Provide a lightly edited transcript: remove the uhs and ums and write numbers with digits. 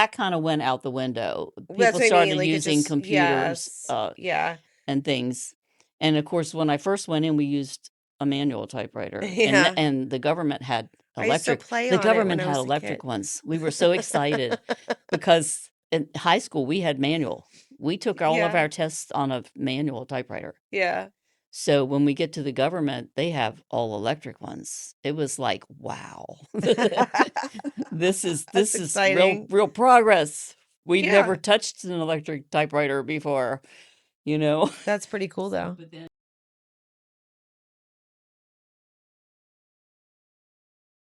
that kind of went out the window. That's People what I mean. started Like it using just, computers yes, yeah, and things. And of course, when I first went in, we used a manual typewriter, and yeah. the government had I used to electric. play The on it when government I had was a kid. electric ones. We were so excited because in high school we had manual. We took all of Yeah, our tests on a manual typewriter. yeah. So when we get to the government, they have all electric ones. It was like, wow. That's This is real exciting. progress. We'd never Yeah, touched an electric typewriter before, you know. that's pretty cool though.